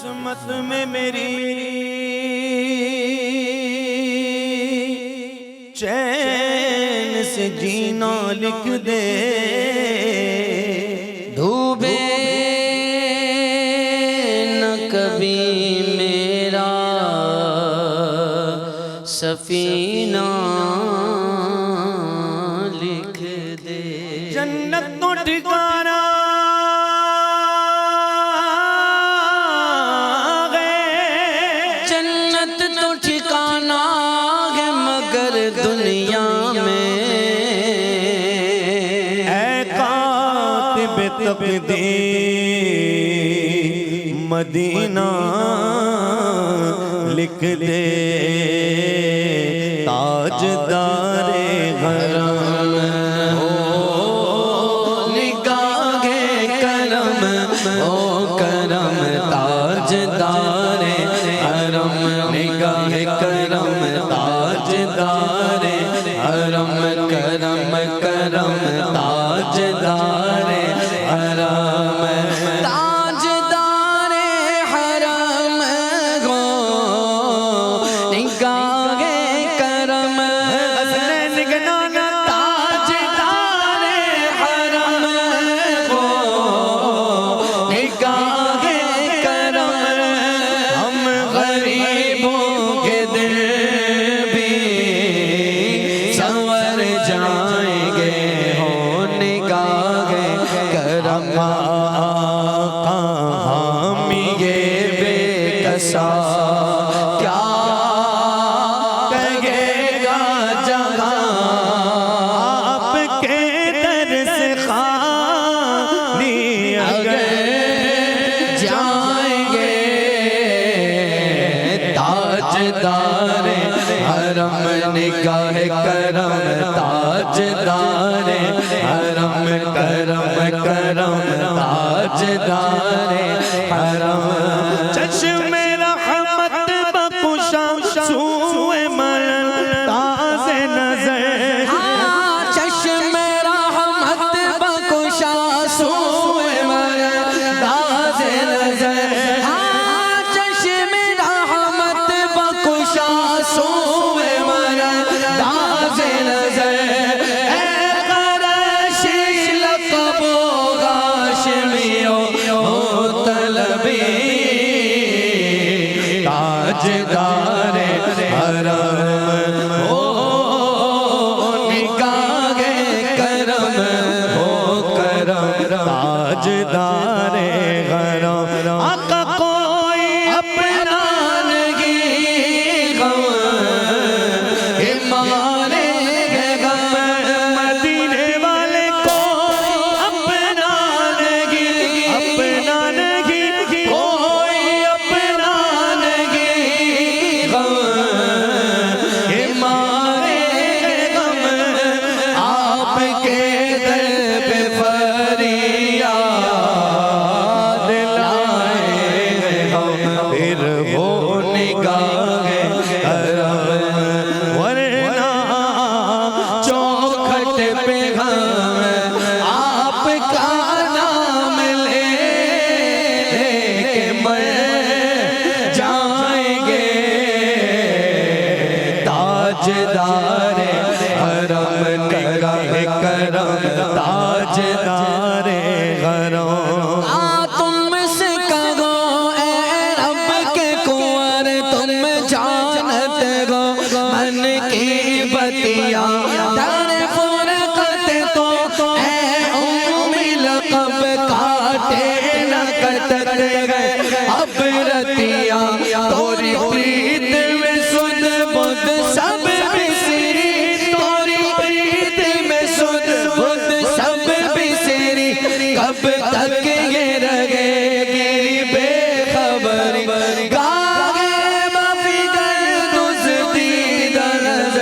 किस्मत में मेरी चैन से जीना लिख दे, डूबे न कभी मेरा सफीना लिख दे। जन्नत तो ठिकाना तकदीर मदीना लिख दे, ताजदारे हरम निगाहे करम ओ करम, ताजदारे हरम निगाहे करम, ताजदारे हरम करम करम, ताजदारे हरम ताजदारे हरम गो निगाहे करम, ताजदारे हरम गो निगाहे करम। हम गरीबों के दिल भी संवर जाएंगे हो निगाहे करम। हामी ये बेकसा क्या कहेगा जहां, आपके दर से खाली अगर जाएंगे। ताजदारे हरम निगाहे करम, ताजदारे हरम करम करम, ताजदारे हरम। चश्मे रहमत बख़ुशा सूए मन ताज़े नज़र, चश्मे रहमत बख़ुशा सूए मन ताज़े नज़र, चश्मे रहमत बख़ुशा सूए मन ताज़े नज़र। ताजदारे हरम हो निगाहे करम हो करम, ताजदारे हरम। आका कोई अपना नहीं गम मारे गम, मदीने वाले को अपना नहीं, अपना नहीं कोई अपना नहीं गम मारे गम। आपके दर पे फरियाद लाए हम, फिर वो निगाहे करम। वरना चौखट पे हम आपका नाम ले के मर जाएंगे। ताजदारे हरम निगाहे करम, ताजदारे हरम। तुमसे कहो ए रब के कुंवर, तुम जानत हो मन की बतिया। दर फुरकत तो है उम्मी लक़ब, काटे न कतल गए अब रतिया। तोरी प्रीत में सुध बुध सब बिसरी, तोरी प्रीत में सुध बुध सब बिसरी। कब तक ये रहेगी बेखबरी, गागे मफिगर दुज़दी दरज़।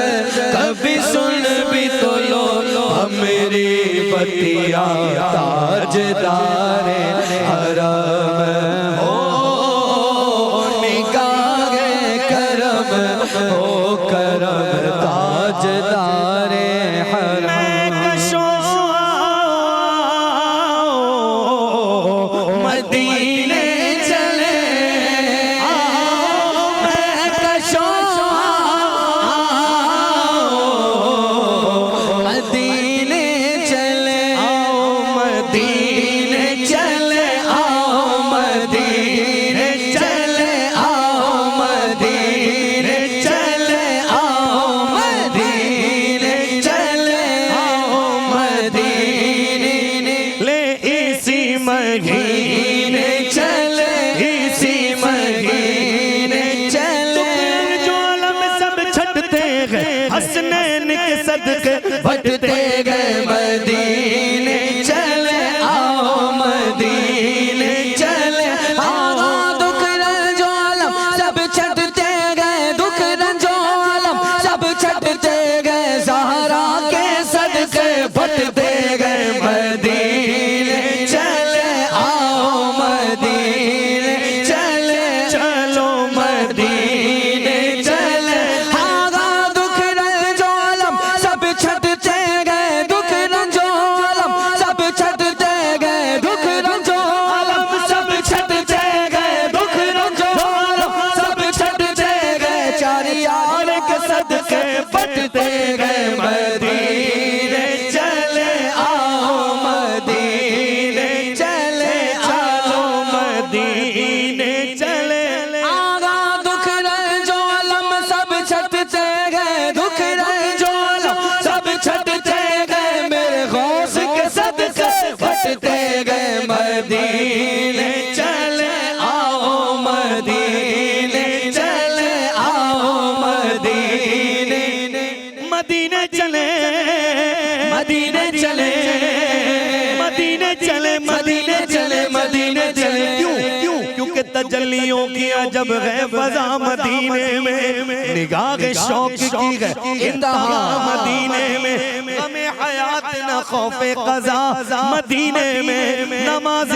कभी सुन भी तो लो मेरी बतिया। ताजदारे हरम हो निगाहे करम हो करम, ताजदारे हरम। मदीने चले सदके बटते गए मदीने चले आओ मदीने चले आओ दुख रंजो आलम सब छटते गए दुख रंजो आलम सब छटते गए ज़हरा के सदके बटते गए मदीने चले आओ मदीने चले चलो मदीने चले आगा दुख रंजो आलम सब छटते गए दुख रंजो आलम सब छटते गए दुख रंजो आलम सब छटते गए दुख रंजो आलम सब छटते गए चार यार के सदके बटते गए मदीने चले आओ मदीने चले आओ मदीने चले आगा दुख रंजो आलम सब छटते गए दुख रंजो आलम सब छटते गए मेरे गौस के सदके बटते गए मदीने चले आओ मदीने चले आओ मदीने मदीने चले मदीने चले मदीने चले मदीने चले मदीने चले क्यों क्यों क्योंकि तजल्लियों की अजब है फजा मदीने में निगाह शौक की है इंतहा मदीने में हमें हयात न खौफे क़ज़ा मदीने में नमाज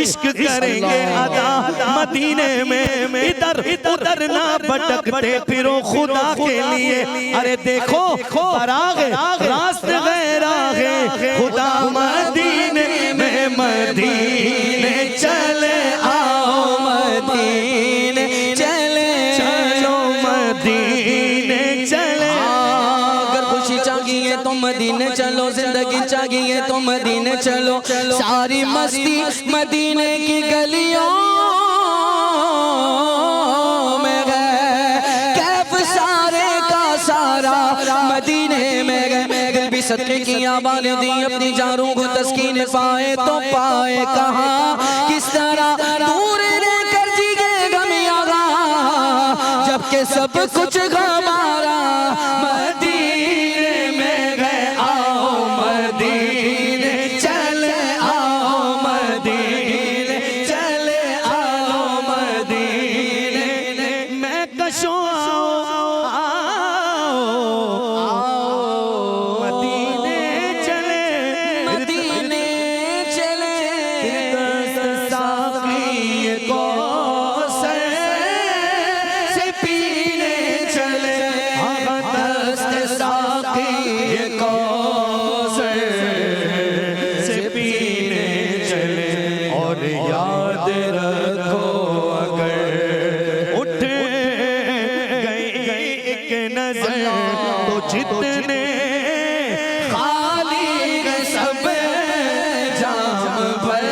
इश्क करेंगे अदा मदीने में इधर उधर ना भटकते फिरो खुदा के लिए अरे देखो परागे रास्ते गैरागे खुदा मदीने में मदीने चले आओ मदीने चले चलो मदीने चले अगर खुशी चाहिए तो मदीने चलो जिंदगी चाहिए तो मदीने चलो सारी मस्ती मदीने की गलियों में गए कैफ सारे का सारा मदीने में गए दिल भी सदके की आवाज़ दी अपनी जारों को तस्कीन पाए तो पाए कहाँ किस तरह दूर रहकर जीगे गमियागा जबकि सब कुछ गवारा मदीने में गए आओ मदीने चले आओ मदीने चले आओ मदीने मैं कशो मदीने चले मदीने चले साक़ी को से पीने चले दस्त साक़ी को से पीने चले और याद रखो अगर उठ गई एक नजर तो जितने खाली सब जाम भर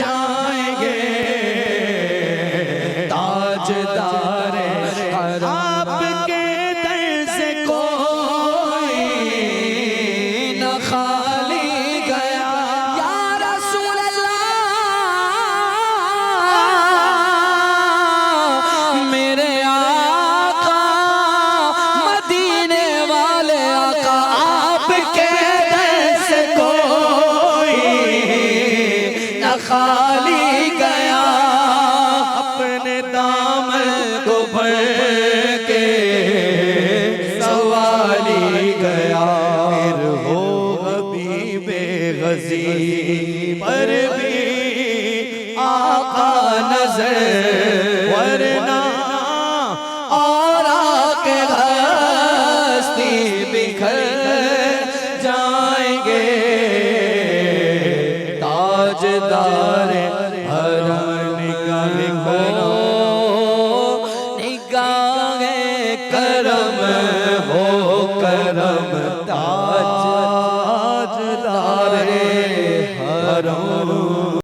जाएंगे ताजदार आपके दर से कोई न खाली गया या रसूल अल्लाह मेरे आका मदीने वाले आका आपके दर से कोई न खाली गया अपने दामन को भर के सवाली गया फिर हो हबीबे गज़ी पर भी आका नजर वरना और आके हस्ती बिखर जाएंगे ताजदार हरम निगाह करम हो करम ताजदार हरम